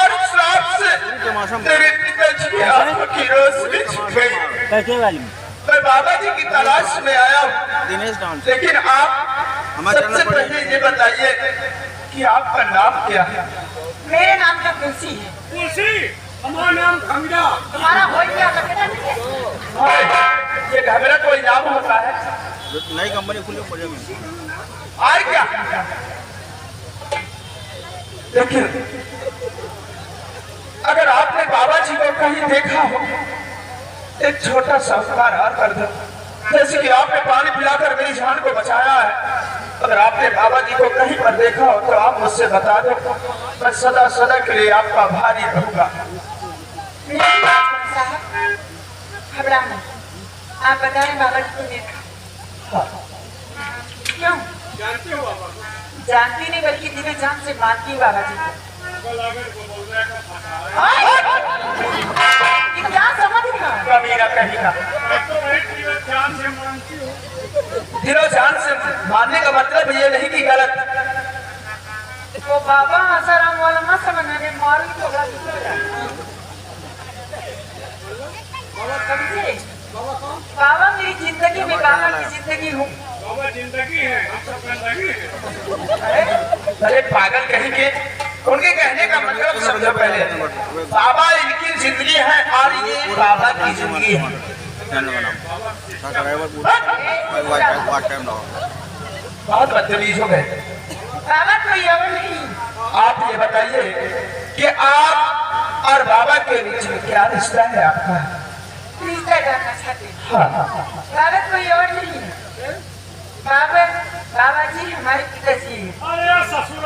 और श्राप से तेरे पिताजी आंखों की रोशनी छिप गई। मैं बाबा जी की तलाश में आया हूँ, लेकिन आप सबसे पहले ये बताइए कि आपका नाम क्या है? मेरे नाम तो तुलसी है। तुलसी, हमारा नाम खंगा। तुम्हारा कोई क्या लगता है? ये घबरा कोई नाम होता है? नई कंपनी खुली पड़े में आए क्या? लेकिन अगर आपने बाबा जी को कहीं देखा हो, एक छोटा सा उपकार और कर दो, जैसे कि आपने पानी पिलाकर मेरी जान को बचाया है। अगर आपने बाबा जी को कहीं पर देखा हो तो आप मुझसे बता दो, मैं सदा सदा के लिए आपका आभारी रहूंगा। घबरा नहीं, आप बताएं बाबा जी को देखा? क्यों? जानते हो बाबा? जानती नहीं बल्कि दिव्य जान से मानती हूँ बाबा जी को। क्या समझ रहा है? कमीना कहीं का दिलो जान से मानने का मतलब ये नहीं कि गलत। तो बाबा आसाराम वाला मत समझना, मैं मारूंगी तो बाबा मेरी जिंदगी में बाबा की जिंदगी हूँ। बाबा जिंदगी है, हम सब जिंदगी है। अरे पागल कहीं के, उनके कहने का मतलब समझो पहले। बाबा इनकी जिंदगी है और ये बाबा की जिंदगी है। बहुत बदतमीज हो गए। बाबा कोई और नहीं। आप ये बताइए कि आप और बाबा के बीच में क्या रिश्ता है आपका? रिश्ता जानना चाहते हैं? हाँ। बाबा कोई और नहीं है। बाबा जी हमारे पिताजी हैं। अरे ससुर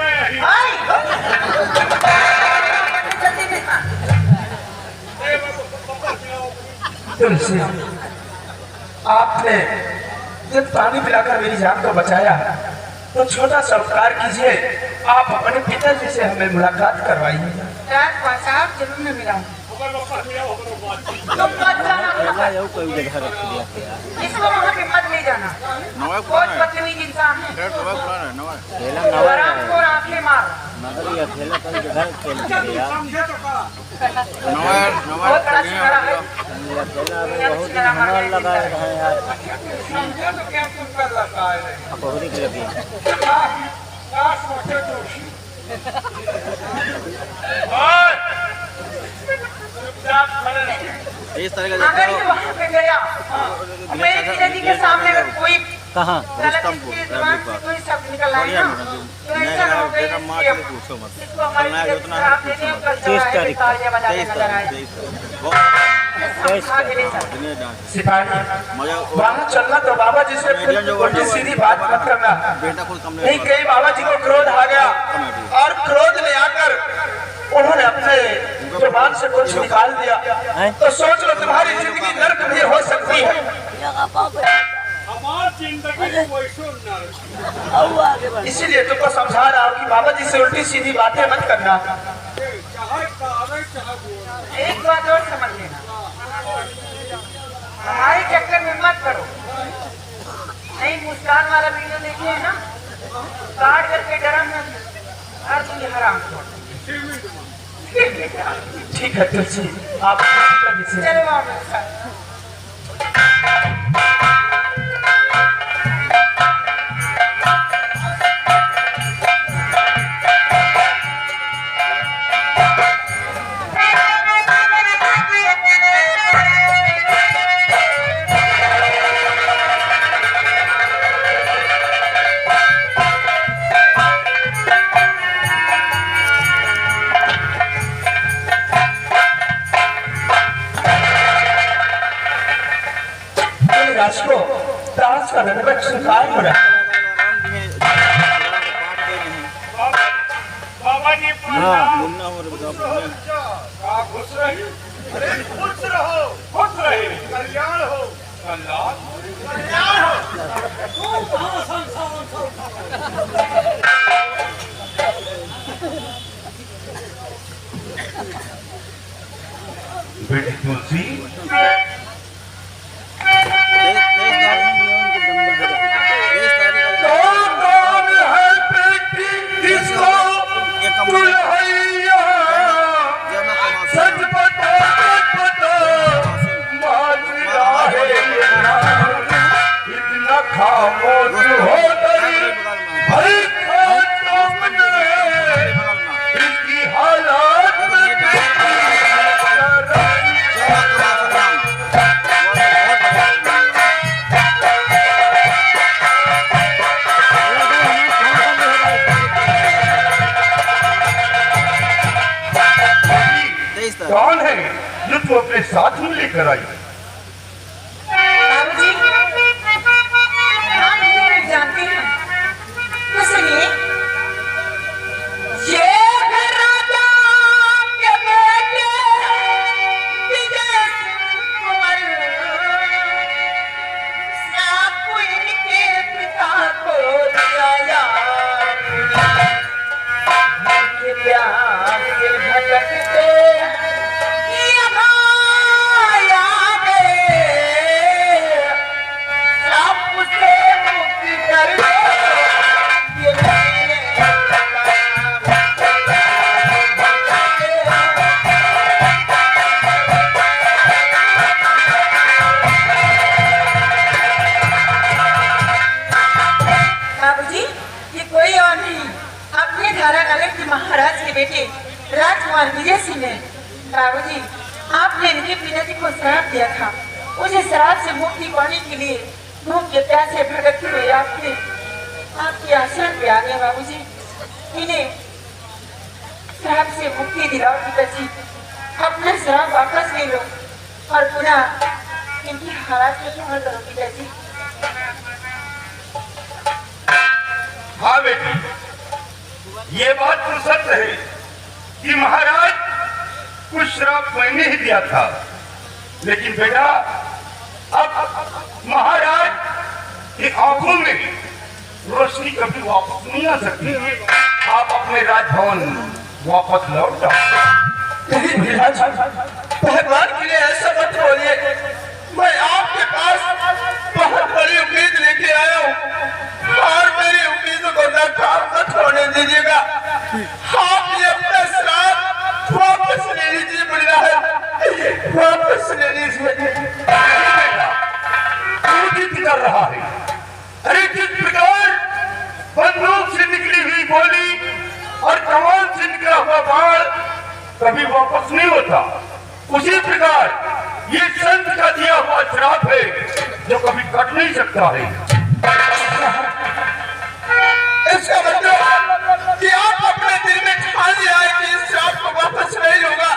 तुलसी, आपने जब पानी पिलाकर मेरी जान को बचाया तो छोटा सा उपकार कीजिए, आप अपने पिताजी से हमें मुलाकात करवाइए। साहब जरूर मैं मिलाऊंगी। इसको वहाँ पे मत ले जाना, बहुत बदतमीज इंसान है। आराम को आंखें मार। बहुत बड़ा सितारा है। समझे तो क्या तुम कर रखा है? इस तरह अगर ये वहाँ पे गया, मेरे पिताजी के सामने अगर कोई कहाँ गलत इसकी जुबान से कोई शब्द निकल आए ना, तो ऐसा ना हो कि इसको हमारे पिताजी साहब ने दिया, कल चौराहे पे तालियां बजाने नजर आए। सिपाही, वहाँ चलना तो बाबा जी से उल्टी सीधी बात मत करना। नहीं, कहीं बाबा जी को क्रोध आ गया और क्रोध ले आकर उन्होंने अपने जुबान से कुछ निकाल दिया तो सोच लो तुम्हारी जिंदगी नर्क भी हो सकती है। हमारी जिंदगी वैसे इसीलिए तुमको समझा रहा हूँ कि बाबा जी से उल्टी सीधी बातें मत करना। एक बात और समझ लेना, हमारे चक्कर में मत करो। नहीं, मुस्कान वाला वीडियो देखिए है ना, काट करके डरम न हर तुझे हराम। ठीक है तुलसी, आप चलो आओ मेरे साथ। को डांस का नंबर स्वीकार हो रहा है। बाबा जी मुन्ना और खुश रहे, खुश रहो, खुश रहे, कल्याण हो, कल्याण हो। तू कहाँ संसार बेटी तुलसी, 23 तारीख। कौन है जो तू अपने साथ में लेकर आई? बाबूजी, आप ये जानते हैं तो सुनिए। ये है राजा के बेटे विजय सिंह कुंवर, श्राप इनके पिता को दिया यार, इनके प्यार से भटकते यहाँ आ गए, श्राप से मुक्ति कर दे ये मेरे बाबूजी, ये कोई और नहीं, अपने धारा नगर के महाराज के बेटे राजकुमार विजय सिंह है। बाबूजी, आपने इनके पिताजी को श्राप दिया था, उसे श्राप से मुक्ति पाने के लिए भूख के प्यासे भटकते हुए आपके आश्रम पे आ गए। बाबूजी, इन्हें श्राप से मुक्ति दिलाओ पिताजी, अपना श्राप वापस ले लो और पुनः इनकी हालात को संभाल करो पिताजी। हाँ बेटी, ये बात तो सच है कि महाराज कुछ श्राप मैंने ही दिया था, लेकिन बेटा अब महाराज की आंखों में रोशनी कभी वापस नहीं आ सकती। आप अपने राजभवन वापस लौट जाओ। भगवान के लिए ऐसा मत बोलिए, मैं आपके पास बहुत बड़ी उम्मीद लेके आया हूँ और मेरी उम्मीदों को नाकाम मत होने दीजिएगा। आप ये अपना श्राप वापस ले लीजिए, बुढ़िया है, वापस ले लीजिए। तू जिद कर रहा है, अरे जिस प्रकार बंदूक से निकली हुई गोली और कमान से निकला हुआ बाण कभी वापस नहीं होता, उसी प्रकार ये संत का दिया हुआ श्राप है जो कभी कट नहीं सकता है। इसका मतलब कि आप अपने दिल में ठान लिया है कि इस श्राप को वापस नहीं लूंगा।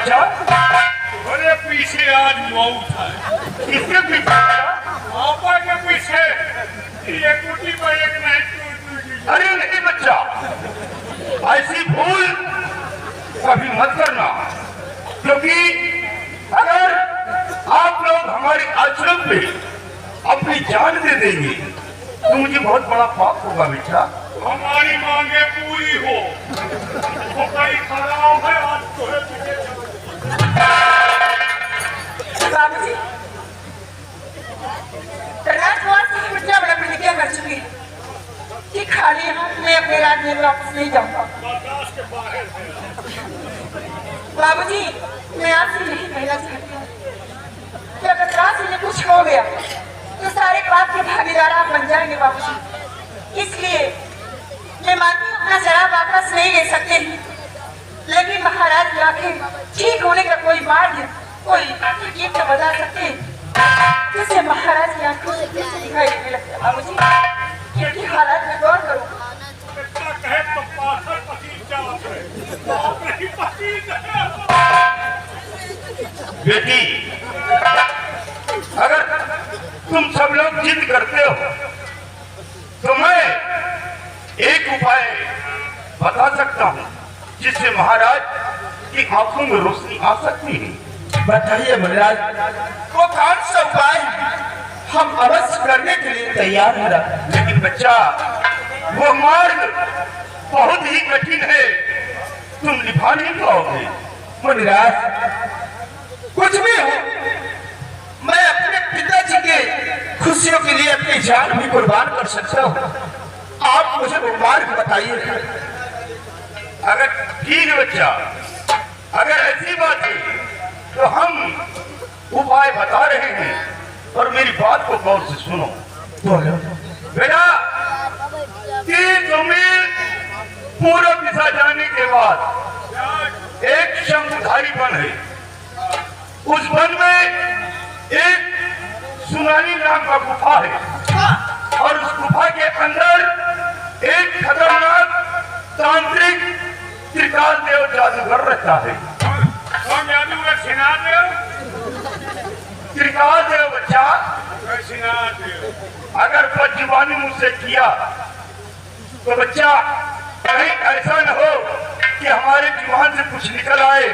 तुम्हारे पीछे आज मौत है, इसके पीछे आपा के पीछे ये कुटी पर एक नहीं टूट। अरे नहीं बच्चा, ऐसी भूल कभी मत करना, क्योंकि अगर आप लोग हमारे आश्रम पे अपनी जान दे देंगे तो मुझे बहुत बड़ा पाप होगा बेटा। हमारी मांगे पूरी हो तो कई खराब है आज तो है। बाबूजी, राजकुमार सिंह मुझे बड़ा प्रतिज्ञा कर चुकी है कि खाली हाथ में अपने राज्य में वापस नहीं जाऊंगा। बाबूजी, मैं आपसे यही कहना चाहती हूँ कि अगर राज में कुछ हो गया तो सारे पाप के भागीदार आप बन जाएंगे बाबूजी। इसलिए मैं मानती हूँ अपना शराब वापस नहीं ले सकते, लेकिन महाराज लाके ठीक होने का कोई मार्ग, कोई तो बता सकते हैं। जिससे महाराज की आंखों में रोशनी आ सकती है। बताइए मुनिराज, वो कौन सा उपाय हम अवश्य करने के लिए तैयार हैं। लेकिन बच्चा, वो मार्ग बहुत ही कठिन है, तुम निभा नहीं पाओगे। मुनिराज, कुछ भी हो, मैं अपने पिताजी के खुशियों के लिए अपनी जान भी कुर्बान कर सकता हूँ। आप मुझे वो मार्ग बताइए। अगर ठीक है बच्चा, अगर ऐसी बात है तो हम उपाय बता रहे हैं और मेरी बात को गौर से सुनो। बोलो। बेटा, 300 मील पूर्व दिशा जाने के बाद एक शंकुधारी वन है। उस वन में एक सुनानी नाम का गुफा है और उस गुफा के अंदर एक खतरनाक तांत्रिक त्रिकाल देव जादूगर रहता है। कौन जादूगर? श्रीनाथ देव? त्रिकाल देव बच्चा, श्रीनाथ देव। अगर बदजुबानी मुझसे किया तो बच्चा कहीं ऐसा न हो कि हमारे जुबान से कुछ निकल आए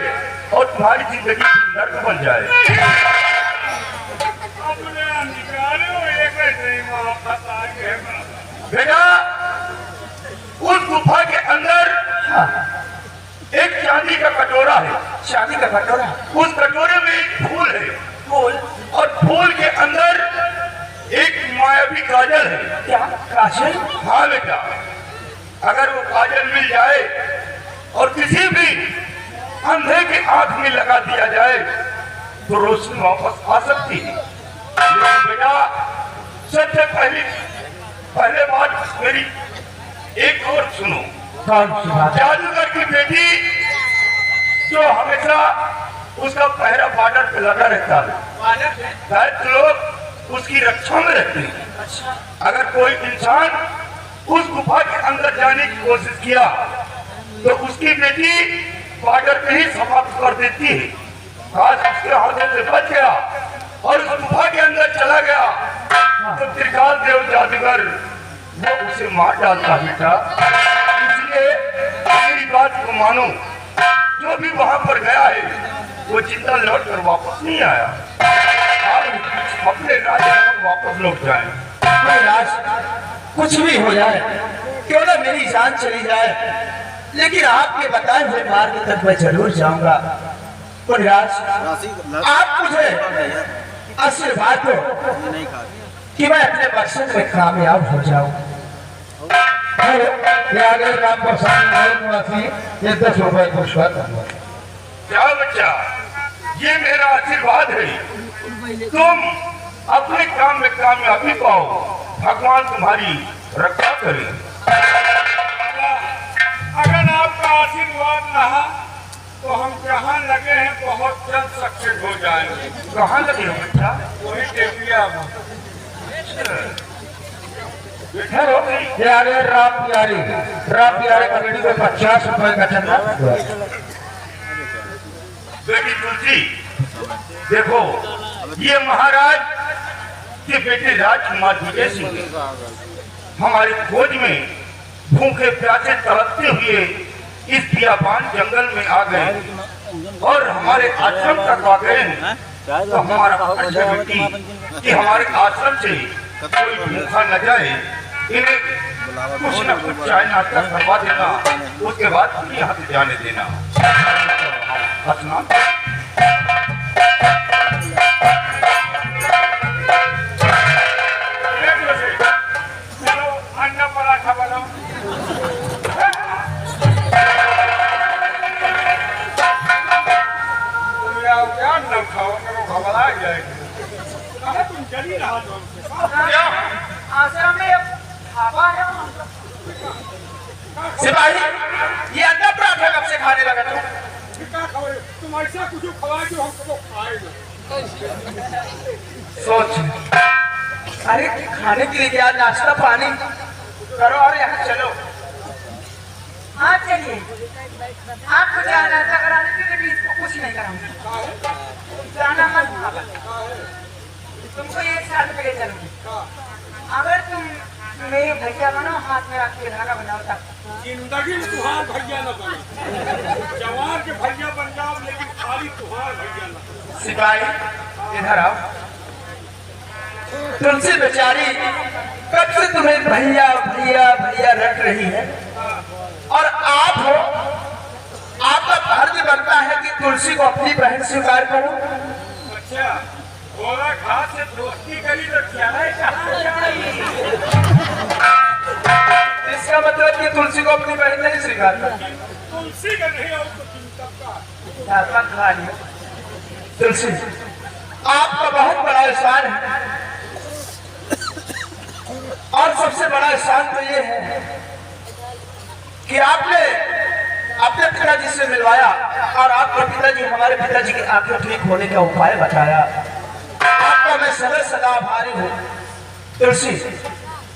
और तुम्हारी जिंदगी नर्क बन जाए। अपने निकालो, एक नहीं मोहब्बत आ गए। बेटा, उस गुफा के अंदर एक चांदी का कटोरा है। चांदी का कटोरा? उस कटोरे में एक फूल है। फूल? और फूल के अंदर एक मायावी काजल है। क्या काजल? हाँ बेटा, अगर वो काजल मिल जाए और किसी भी अंधे की आंख में लगा दिया जाए तो रोशनी वापस आ सकती है। लेकिन बेटा, सबसे पहले बात मेरी एक और सुनो। जादूगर की बेटी जो हमेशा उसका पहरा बॉर्डर पे लगा रहता है, लोग उसकी रक्षा में रहते हैं। अगर कोई इंसान उस गुफा के अंदर जाने की कोशिश किया तो उसकी बेटी बॉर्डर पे ही समाप्त कर देती है। आज उसके हाथों से बच गया और उस गुफा के अंदर चला गया तो त्रिकाल देव जादूगर वो उसे मार डालता बेटा। इसलिए मेरी बात को मानो, जो भी वहां पर गया है वो जिंदा लौट कर वापस नहीं आया। आप अपने राज्य में वापस लौट जाए। कुछ भी हो जाए, क्यों ना मेरी जान चली जाए, लेकिन आपके बताए हुए मार्ग तक मैं जरूर जाऊंगा। आप मुझे आशीर्वाद दो कि मैं अपने मकसद में कामयाब हो जाऊं। नाम पर ये 10 रुपए पुरस्कार। क्या बच्चा, ये मेरा आशीर्वाद है। तुम अपने काम में कामयाबी पाओ, भगवान तुम्हारी रक्षा करे। अगर आपका आशीर्वाद रहा तो हम जहाँ लगे हैं बहुत जल्द सक्सेस हो जाएंगे। कहाँ लगे हो बच्चा? वही टेपिया में। राम प्यारे कमेटी को 50 रुपए का चंदा। बेटी तुलसी, देखो ये महाराज के बेटे राजकुमार विजय सिंह हमारी खोज में भूखे प्यासे तड़पते हुए इस बियाबान जंगल में आ गए और हमारे आश्रम तक आ गए। तो हमारा फर्ज है बेटी कि हमारे आश्रम से कोई भूखा न जाए। इन्हें कुछ न कुछ चाय नाश्ता करवा देना, उसके बाद यहाँ से जाने देना। चलो अन्ना पराठा बनाओ। क्या न खाओ, घबरा जाएगी। तुम चली रहा आश्रम में ढाबा है। सिपाही, ये अंडा पराठा कब से खाने लगा तुम? तुम ऐसा कुछ खवा जो हम सबको खाए ना। सोच, अरे खाने के लिए क्या, नाश्ता पानी करो और यहाँ चलो। हाँ चलिए, आप मुझे नाश्ता कराने के लिए इसको कुछ नहीं कराऊंगा। जाना मत ढाबा, तुमको 1 साल पहले चलूंगी। अगर तुम मेरे भैया बनो, हाथ में रख के धागा बनाओ तक। जिंदगी में तुहार भैया न बने, जवान के भैया बन जाओ, लेकिन खाली तुहार भैया न बने। सिपाही इधर आओ। तुलसी बेचारी कब से तुम्हें भैया भैया भैया रख रही है, और आप हो, आपका फर्ज बनता है कि तुलसी को अपनी बहन स्वीकार करो। अच्छा, गोरा घास से दोस्ती करी तो क्या है, कहाँ जाएगी? इसका मतलब कि तुलसी को अपनी बहन नहीं स्वीकार करती। तुलसी का नहीं और तो चिंतक का। तुलसी, आपका बहुत बड़ा एहसान है, और सबसे बड़ा एहसान तो ये है कि आपने अपने पिताजी से मिलवाया, और आपके पिताजी हमारे पिताजी की आंखें ठीक होने का उपाय बताया। आपका मैं सदा सदा आभारी हूँ। तुलसी,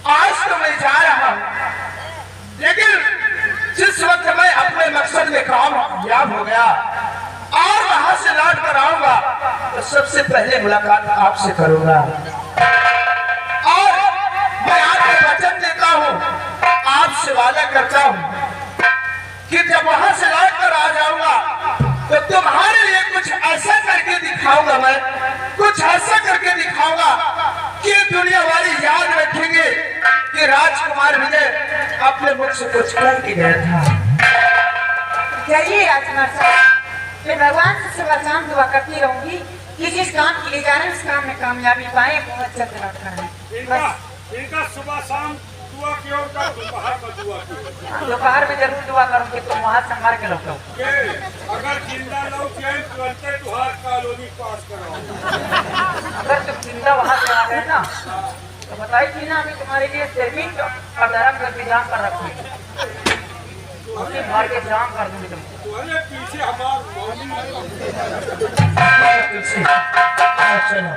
आज तो मैं जा रहा हूँ, लेकिन जिस वक्त मैं अपने मकसद में कामयाब हो गया और वहां से लौट कर आऊंगा, तो सबसे पहले मुलाकात आपसे करूंगा, और मैं आपको वचन देता हूँ, आपसे वादा करता हूँ कि जब वहां से लौट कर आ जाऊंगा, तो तुम्हारे लिए कुछ ऐसा करके दिखाऊंगा, मैं कुछ ऐसा करके दिखाऊंगा कि दुनिया वाले याद रखेंगे कि राजकुमार विजय अपने मुख से कुछ करके गया था। जाइए राजकुमार साहब, मैं भगवान से सुबह शाम दुआ करती रहूंगी कि जिस काम के लिए जा रहे हैं उस काम में कामयाबी पाए, बहुत जल्द लौट कर आए। इनका सुबह शाम दुआ की और का दोपहर में दुआ की। दोपहर में जरूर दुआ करूंगी, तुम वहां संभाल के लौटो। अगर जिंदा लोग जाए तुरंत तुहार कॉलोनी पास कराओ। अगर तुम जिंदा वहां से आ गए ना, तो बताई थी ना, मैं तुम्हारे लिए शर्मिंद और धर्म का इंतजाम कर रखूंगी, अपने मार के इंतजाम कर दूंगी तुमको। तुम्हारे पीछे हमार मौनी तुलसी, आओ चलो।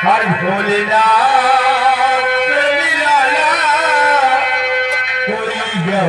हर भोलेनाथ निराला, कोई यह